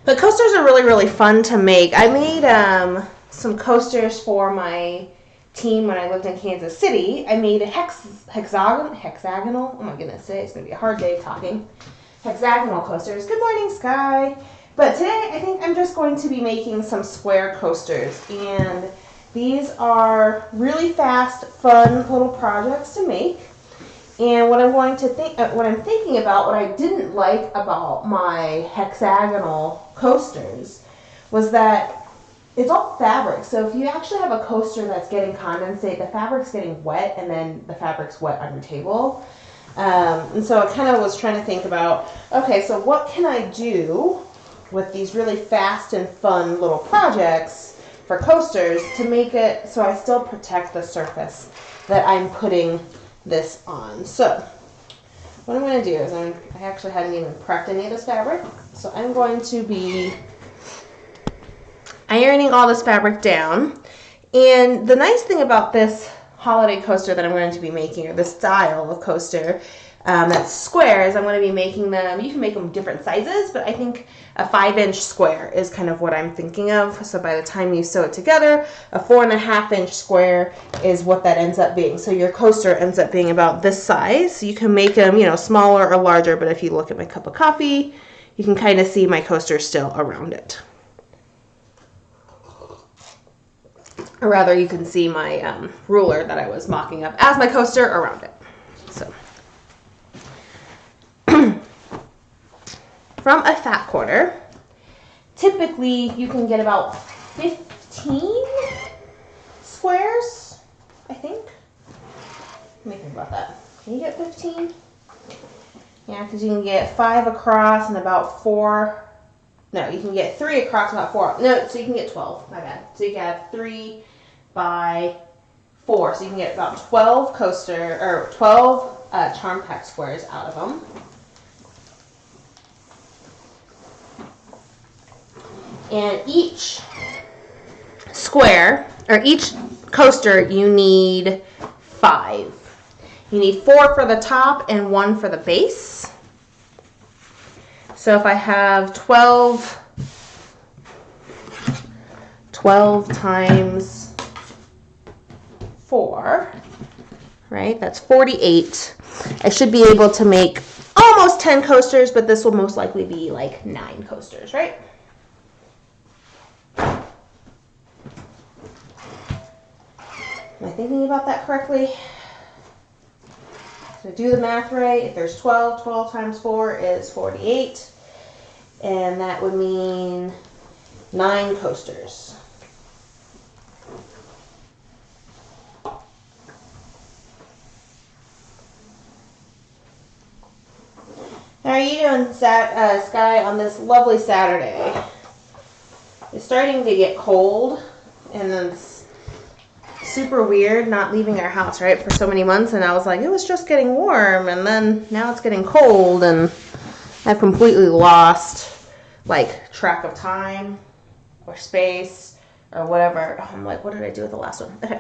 But coasters are really, really fun to make. I made some coasters for my team when I lived in Kansas City. I made a hexagonal. Oh my goodness, today it's going to be a hard day talking. Hexagonal coasters. Good morning, Sky. But today I think I'm just going to be making some square coasters. And these are really fast, fun little projects to make. And what I'm thinking about, what I didn't like about my hexagonal coasters was that it's all fabric. So if you actually have a coaster that's getting condensate, the fabric's getting wet and then the fabric's wet on your table. And so I kind of was trying to think about, okay, so what can I do with these really fast and fun little projects for coasters to make it so I still protect the surface that I'm putting this on. So what I'm going to do is I actually hadn't even prepped any of this fabric, so I'm going to be ironing all this fabric down. And the nice thing about this holiday coaster that I'm going to be making, or this style of coaster that's squares, I'm going to be making them, you can make them different sizes, but I think a 5-inch square is kind of what I'm thinking of. So by the time you sew it together, a 4.5-inch square is what that ends up being. So your coaster ends up being about this size. So you can make them, smaller or larger, but if you look at my cup of coffee, you can kind of see my coaster still around it. Or rather, you can see my ruler that I was mocking up as my coaster around it. So from a fat quarter, typically you can get about 15 squares, I think. Let me think about that. Can you get 15? Yeah, because you can get 5 across and about 4. No, you can get 3 across and about 4. No, so you can get 12. My bad. So you can have 3 by 4. So you can get about 12 Charm Pack squares out of them. And each square, or each coaster, you need 5. You need 4 for the top and 1 for the base. So if I have 12 times 4, right? That's 48. I should be able to make almost 10 coasters, but this will most likely be like 9 coasters, right? Am I thinking about that correctly? So do the math right. If there's 12 times 4 is 48. And that would mean 9 coasters. How are you doing, Sky, on this lovely Saturday? It's starting to get cold, and it's super weird not leaving our house, right, for so many months. And I was like, it was just getting warm, and then now it's getting cold, and I've completely lost, track of time or space or whatever. I'm like, what did I do with the last one? Okay.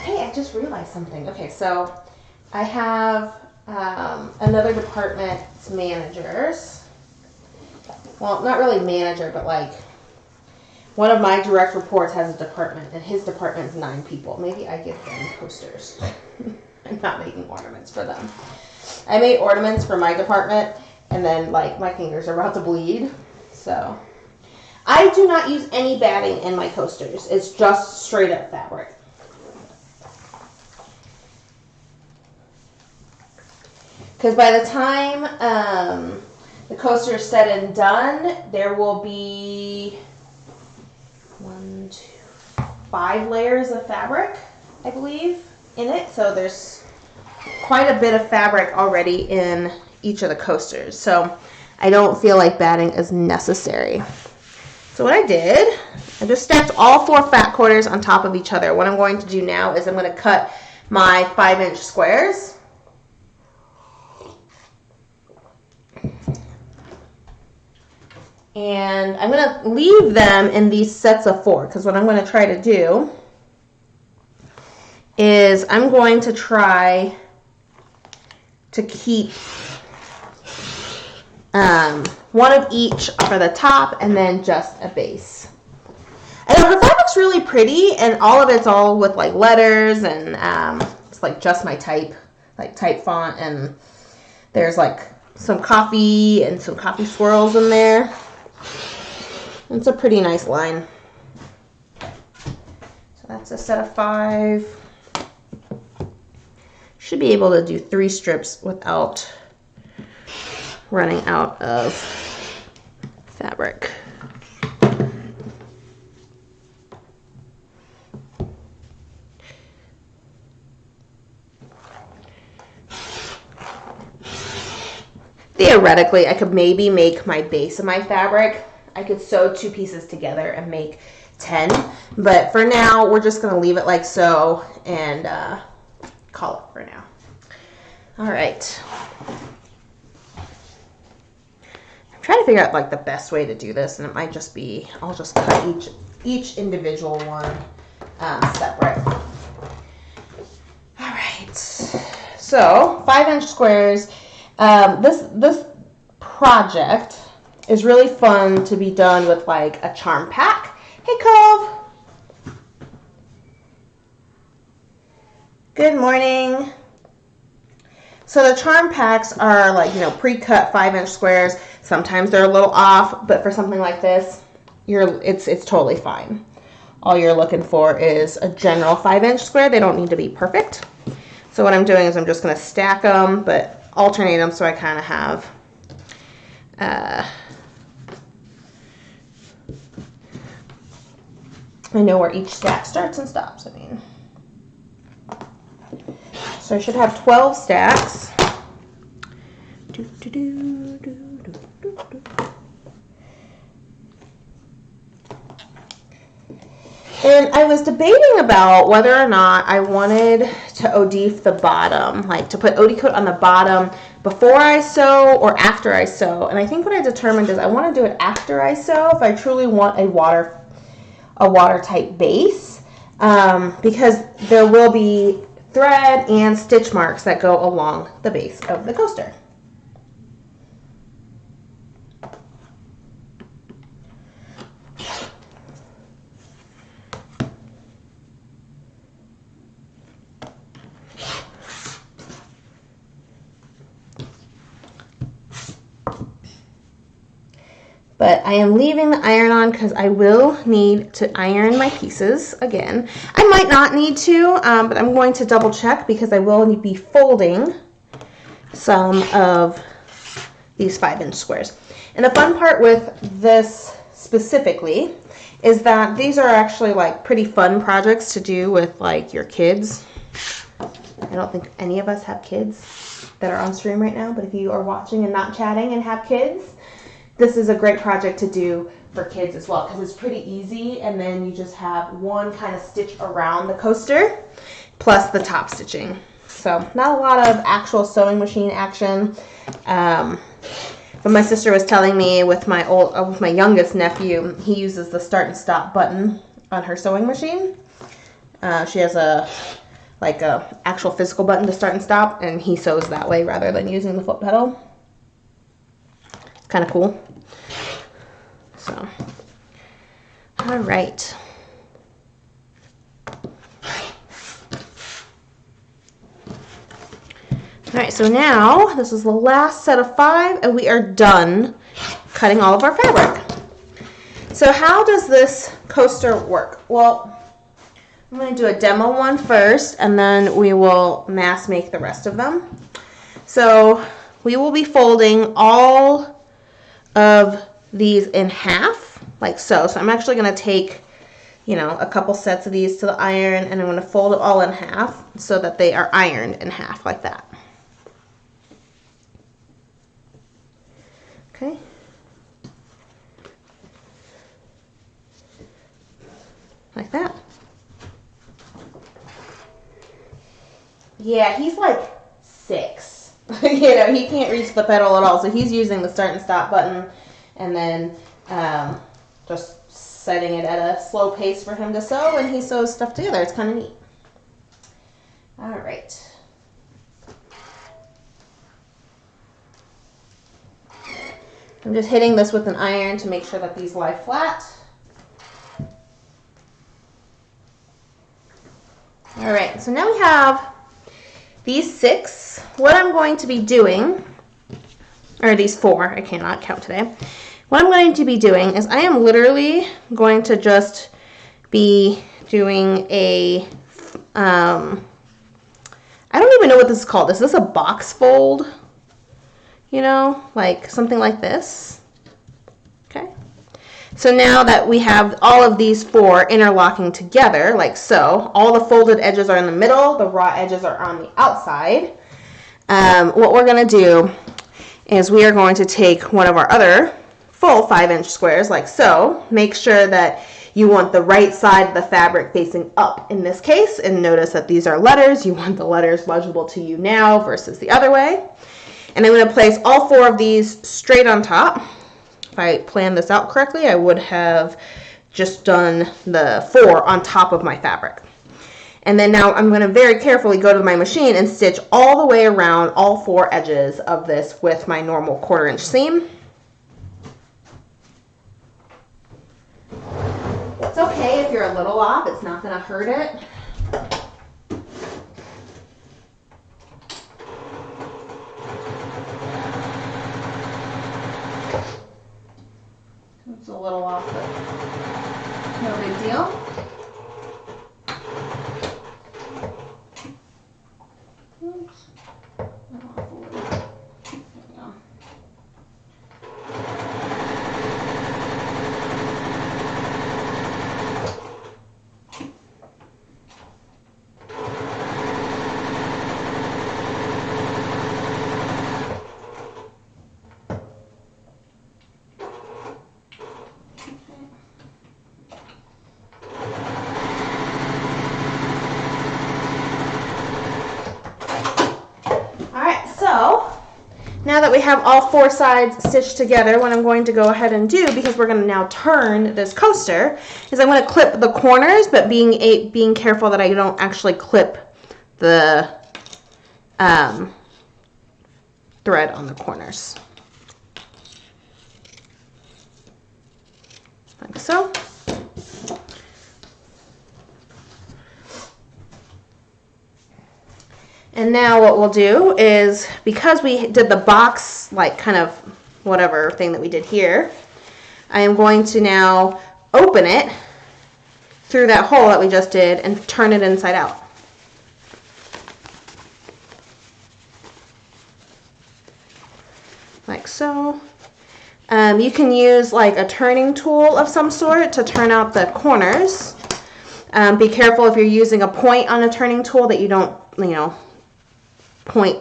Hey, I just realized something. Okay, so I have another department's managers. Well, not really manager, but one of my direct reports has a department, and his department's 9 people. Maybe I give them coasters. I'm not making ornaments for them. I made ornaments for my department, and then my fingers are about to bleed. So I do not use any batting in my coasters. It's just straight up fabric. Because by the time the coaster is said and done, there will be 5 layers of fabric, I believe, in it. So there's quite a bit of fabric already in each of the coasters. So I don't feel like batting is necessary. So what I did, I just stacked all 4 fat quarters on top of each other. What I'm going to do now is I'm going to cut my 5-inch squares. And I'm going to leave them in these sets of 4, because what I'm going to try to do is I'm going to try to keep one of each for the top and then just a base. And her fabric's really pretty, and all of it's all with like letters, and it's like just my type font, and there's like some coffee and some coffee swirls in there. It's a pretty nice line. So that's a set of 5. Should be able to do 3 strips without running out of fabric. Theoretically, I could maybe make my base of my fabric. I could sew 2 pieces together and make 10, but for now, we're just gonna leave it like so and call it for now. All right. I'm trying to figure out like the best way to do this, and it might just be, I'll just cut each individual one separate. All right. So 5-inch squares. This project is really fun to be done with like a charm pack. Hey, Cove. Good morning. So the charm packs are like, pre-cut 5-inch squares. Sometimes they're a little off, but for something like this, it's totally fine. All you're looking for is a general 5-inch square. They don't need to be perfect. So what I'm doing is I'm just going to stack them, but alternate them so I kind of have I know where each stack starts and stops. So I should have 12 stacks. And I was debating about whether or not I wanted to ODF the bottom, like to put OD coat on the bottom before I sew or after I sew. And I think what I determined is I want to do it after I sew if I truly want a watertight base, because there will be thread and stitch marks that go along the base of the coaster. But I am leaving the iron on because I will need to iron my pieces again. I might not need to, but I'm going to double check because I will be folding some of these 5-inch squares. And the fun part with this specifically is that these are actually like pretty fun projects to do with like your kids. I don't think any of us have kids that are on stream right now, but if you are watching and not chatting and have kids, this is a great project to do for kids as well because it's pretty easy, and then you just have one kind of stitch around the coaster plus the top stitching. So not a lot of actual sewing machine action. But my sister was telling me with my youngest nephew, he uses the start and stop button on her sewing machine. She has a actual physical button to start and stop, and he sews that way rather than using the foot pedal. Kind of cool. So, all right. All right, so now this is the last set of 5, and we are done cutting all of our fabric. So how does this coaster work? Well, I'm going to do a demo one first, and then we will mass make the rest of them. So we will be folding all of these in half, like so. So I'm actually going to take, a couple sets of these to the iron, and I'm going to fold it all in half so that they are ironed in half like that. Okay. Like that. Yeah, he's like 6. He can't reach the pedal at all, so he's using the start and stop button and then just setting it at a slow pace for him to sew, and he sews stuff together. It's kind of neat. right. I'm just hitting this with an iron to make sure that these lie flat. All right, so now we have these 6. What I'm going to be doing, or these 4, I cannot count today. What I'm going to be doing is I am literally going to just be doing a, I don't even know what this is called. Is this a box fold? You know, like something like this. Okay. So now that we have all of these 4 interlocking together, like so, all the folded edges are in the middle, the raw edges are on the outside. What we're going to do is we are going to take one of our other full 5-inch squares, like so. Make sure that you want the right side of the fabric facing up in this case, and notice that these are letters. You want the letters legible to you now versus the other way. And I'm going to place all 4 of these straight on top. If I planned this out correctly, I would have just done the 4 on top of my fabric. And then now I'm going to very carefully go to my machine and stitch all the way around all 4 edges of this with my normal 1/4-inch seam. It's okay if you're a little off, it's not going to hurt it. It's a little off, but no big deal. Oops. I'm off a little. There we go. Now that we have all 4 sides stitched together, what I'm going to go ahead and do, because we're going to now turn this coaster, is I'm going to clip the corners, but being careful that I don't actually clip the thread on the corners. Like so. And now what we'll do is, because we did the box, like kind of whatever thing that we did here, I am going to now open it through that hole that we just did and turn it inside out. Like so. You can use like a turning tool of some sort to turn out the corners. Be careful if you're using a point on a turning tool that you don't, point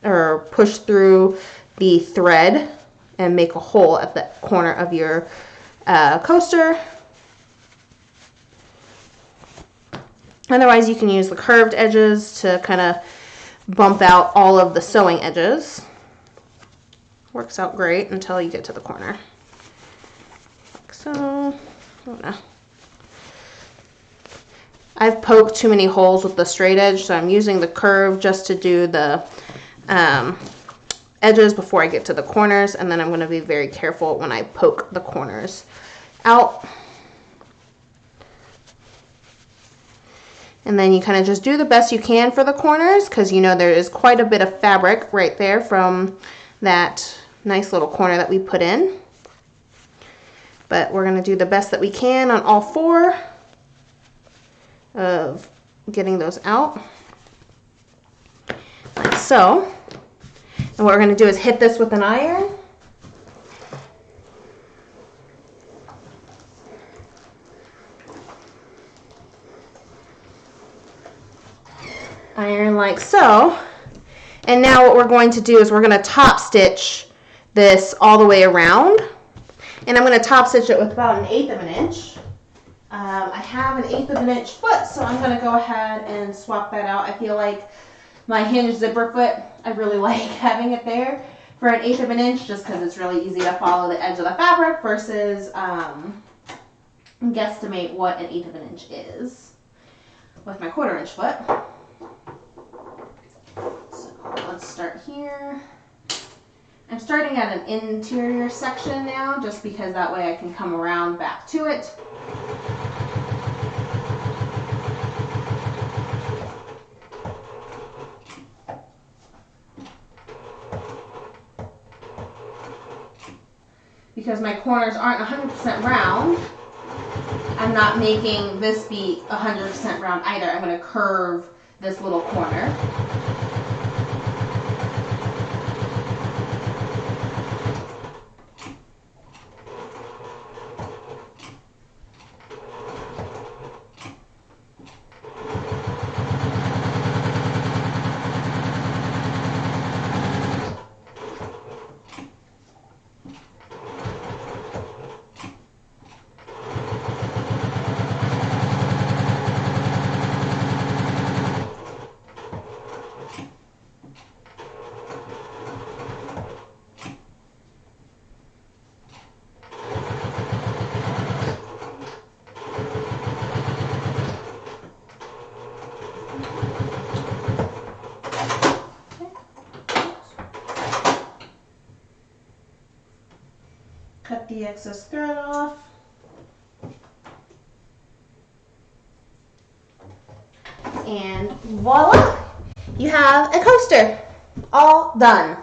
or push through the thread and make a hole at the corner of your coaster. Otherwise, you can use the curved edges to kind of bump out all of the sewing edges. Works out great until you get to the corner. Like so. I've poked too many holes with the straight edge, so I'm using the curve just to do the edges before I get to the corners, and then I'm going to be very careful when I poke the corners out. And then you kind of just do the best you can for the corners, because there is quite a bit of fabric right there from that nice little corner that we put in. But we're going to do the best that we can on all 4 of getting those out, like so. And what we're going to do is hit this with an iron. Iron like so. And now what we're going to do is we're going to top stitch this all the way around. And I'm going to top stitch it with about 1/8 of an inch. I have 1/8 of an inch foot, so I'm going to go ahead and swap that out. I feel like my hinge zipper foot, I really like having it there for 1/8 of an inch, just because it's really easy to follow the edge of the fabric versus guesstimate what 1/8 of an inch is with my 1/4 inch foot. Let's start here. I'm starting at an interior section now, just because that way I can come around back to it. Because my corners aren't 100% round, I'm not making this be 100% round either. I'm going to curve this little corner. Cut the excess thread off. And voila! You have a coaster. All done.